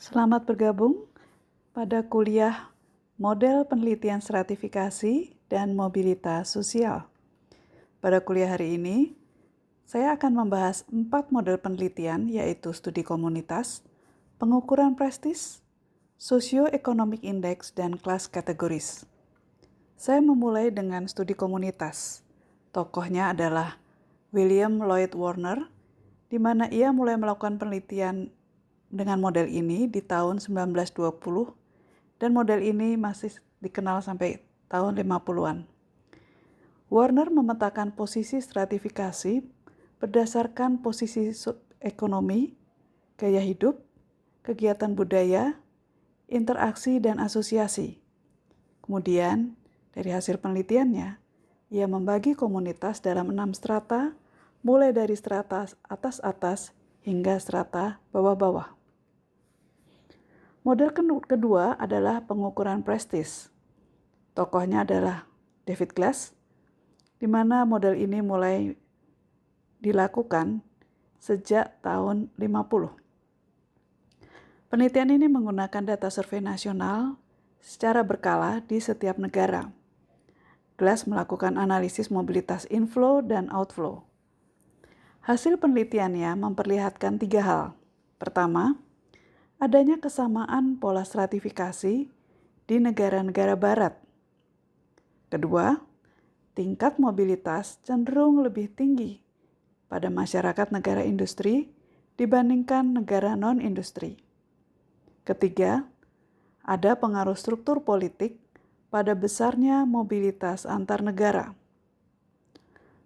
Selamat bergabung pada kuliah Model Penelitian Stratifikasi dan Mobilitas Sosial. Pada kuliah hari ini, saya akan membahas 4 model penelitian, yaitu studi komunitas, pengukuran prestis, socio-economic index, dan kelas kategoris. Saya memulai dengan studi komunitas. Tokohnya adalah William Lloyd Warner, di mana ia mulai melakukan penelitian dengan model ini di tahun 1920 dan model ini masih dikenal sampai tahun 50-an. Warner memetakan posisi stratifikasi berdasarkan posisi ekonomi, gaya hidup, kegiatan budaya, interaksi, dan asosiasi. Kemudian, dari hasil penelitiannya, ia membagi komunitas dalam 6 strata, mulai dari strata atas-atas hingga strata bawah-bawah. Model kedua adalah pengukuran prestis. Tokohnya adalah David Glass, di mana model ini mulai dilakukan sejak tahun 50. Penelitian ini menggunakan data survei nasional secara berkala di setiap negara. Glass melakukan analisis mobilitas inflow dan outflow. Hasil penelitiannya memperlihatkan 3 hal. Pertama, adanya kesamaan pola stratifikasi di negara-negara barat. Kedua, tingkat mobilitas cenderung lebih tinggi pada masyarakat negara industri dibandingkan negara non-industri. Ketiga, ada pengaruh struktur politik pada besarnya mobilitas antar negara.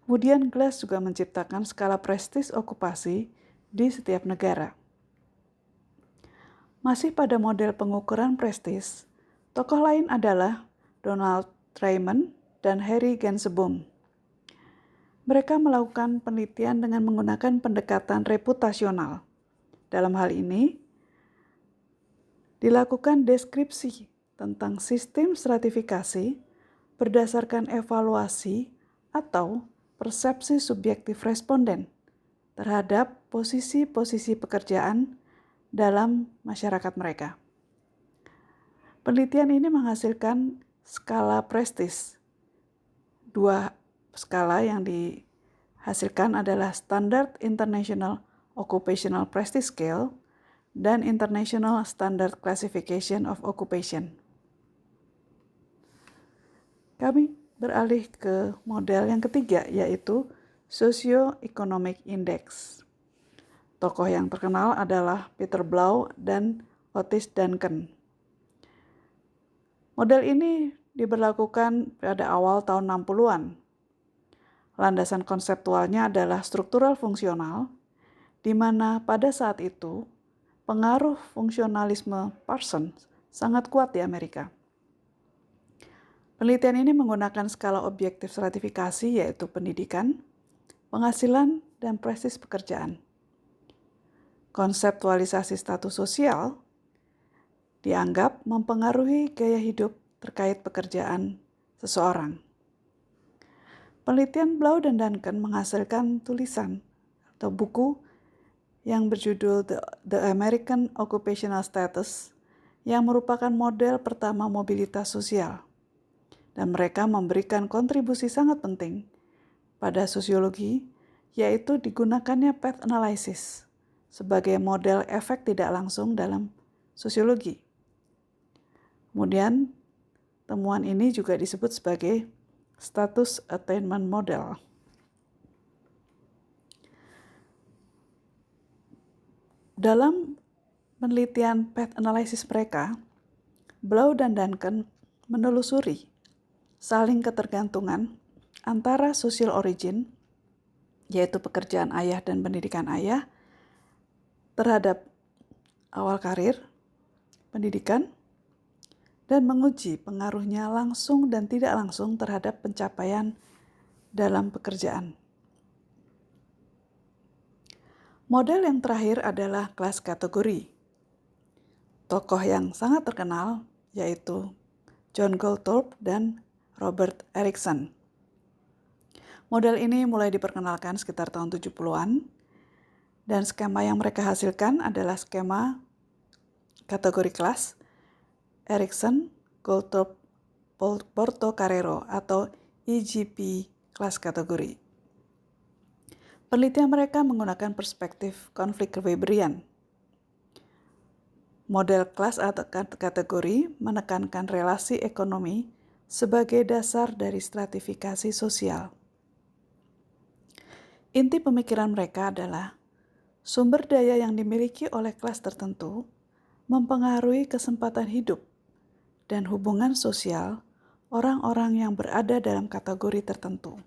Kemudian Glass juga menciptakan skala prestis okupasi di setiap negara. Masih pada model pengukuran prestis, tokoh lain adalah Donald Raymond dan Harry Genseboom. Mereka melakukan penelitian dengan menggunakan pendekatan reputasional. Dalam hal ini, dilakukan deskripsi tentang sistem stratifikasi berdasarkan evaluasi atau persepsi subjektif responden terhadap posisi-posisi pekerjaan dalam masyarakat mereka. Penelitian ini menghasilkan skala prestis. 2 skala yang dihasilkan adalah Standard International Occupational Prestige Scale dan International Standard Classification of Occupation. Kami beralih ke model yang ketiga, yaitu Socio-Economic Index. Tokoh yang terkenal adalah Peter Blau dan Otis Duncan. Model ini diberlakukan pada awal tahun 60-an. Landasan konseptualnya adalah struktural fungsional, di mana pada saat itu pengaruh fungsionalisme Parsons sangat kuat di Amerika. Penelitian ini menggunakan skala objektif stratifikasi, yaitu pendidikan, penghasilan, dan prestis pekerjaan. Konseptualisasi status sosial dianggap mempengaruhi gaya hidup terkait pekerjaan seseorang. Penelitian Blau dan Duncan menghasilkan tulisan atau buku yang berjudul The American Occupational Status, yang merupakan model pertama mobilitas sosial. Dan mereka memberikan kontribusi sangat penting pada sosiologi, yaitu digunakannya path analysis sebagai model efek tidak langsung dalam sosiologi. Kemudian, temuan ini juga disebut sebagai status attainment model. Dalam penelitian path analysis mereka, Blau dan Duncan menelusuri saling ketergantungan antara social origin, yaitu pekerjaan ayah dan pendidikan ayah, terhadap awal karir, pendidikan, dan menguji pengaruhnya langsung dan tidak langsung terhadap pencapaian dalam pekerjaan. Model yang terakhir adalah kelas kategori. Tokoh yang sangat terkenal yaitu John Goldthorpe dan Robert Erikson. Model ini mulai diperkenalkan sekitar tahun 70-an, dan skema yang mereka hasilkan adalah skema kategori kelas Erikson, Goldthorpe, Portocarrero atau EGP kelas kategori. Penelitian mereka menggunakan perspektif konflik Weberian. Model kelas atau kategori menekankan relasi ekonomi sebagai dasar dari stratifikasi sosial. Inti pemikiran mereka adalah sumber daya yang dimiliki oleh kelas tertentu mempengaruhi kesempatan hidup dan hubungan sosial orang-orang yang berada dalam kategori tertentu.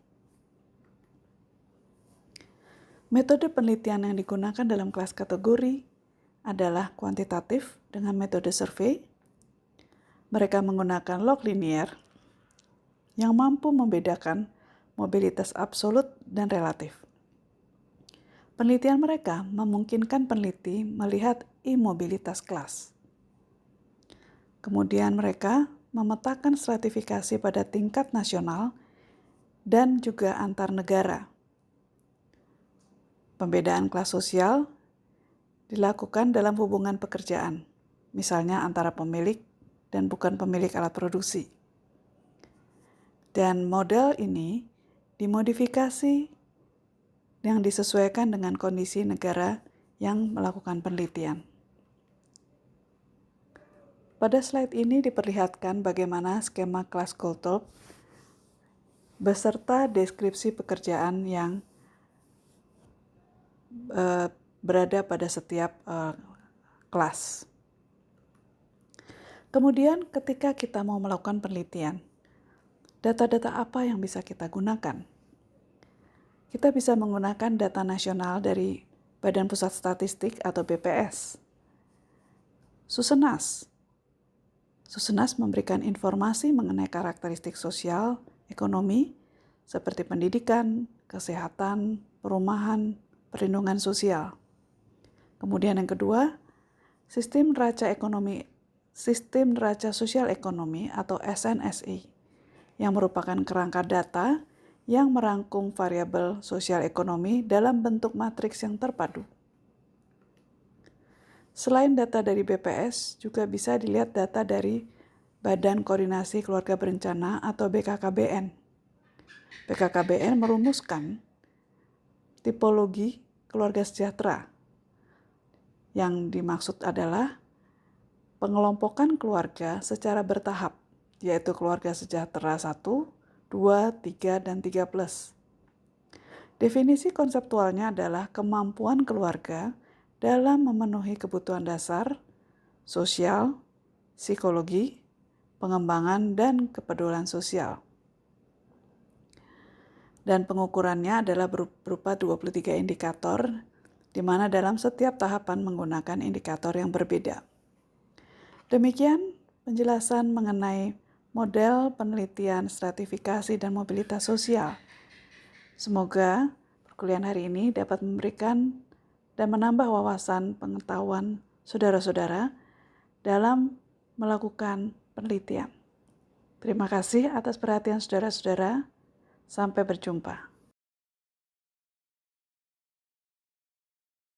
Metode penelitian yang digunakan dalam kelas kategori adalah kuantitatif dengan metode survei. Mereka menggunakan log linier yang mampu membedakan mobilitas absolut dan relatif. Penelitian mereka memungkinkan peneliti melihat imobilitas kelas. Kemudian mereka memetakan stratifikasi pada tingkat nasional dan juga antar negara. Pembedaan kelas sosial dilakukan dalam hubungan pekerjaan, misalnya antara pemilik dan bukan pemilik alat produksi. Dan model ini dimodifikasi yang disesuaikan dengan kondisi negara yang melakukan penelitian. Pada slide ini diperlihatkan bagaimana skema kelas Goldthorpe beserta deskripsi pekerjaan yang berada pada setiap kelas. Kemudian ketika kita mau melakukan penelitian, data-data apa yang bisa kita gunakan? Kita bisa menggunakan data nasional dari Badan Pusat Statistik atau BPS. Susenas memberikan informasi mengenai karakteristik sosial, ekonomi, seperti pendidikan, kesehatan, perumahan, perlindungan sosial. Kemudian yang kedua, Sistem Neraca Sosial Ekonomi atau SNSI, yang merupakan kerangka data yang merangkum variabel sosial ekonomi dalam bentuk matriks yang terpadu. Selain data dari BPS, juga bisa dilihat data dari Badan Koordinasi Keluarga Berencana atau BKKBN. BKKBN merumuskan tipologi keluarga sejahtera. Yang dimaksud adalah pengelompokan keluarga secara bertahap, yaitu keluarga sejahtera 1, 2, 3, dan 3+. Definisi konseptualnya adalah kemampuan keluarga dalam memenuhi kebutuhan dasar, sosial, psikologi, pengembangan, dan kepedulian sosial. Dan pengukurannya adalah berupa 23 indikator, di mana dalam setiap tahapan menggunakan indikator yang berbeda. Demikian penjelasan mengenai model penelitian stratifikasi dan mobilitas sosial. Semoga perkuliahan hari ini dapat memberikan dan menambah wawasan pengetahuan saudara-saudara dalam melakukan penelitian. Terima kasih atas perhatian saudara-saudara. Sampai berjumpa.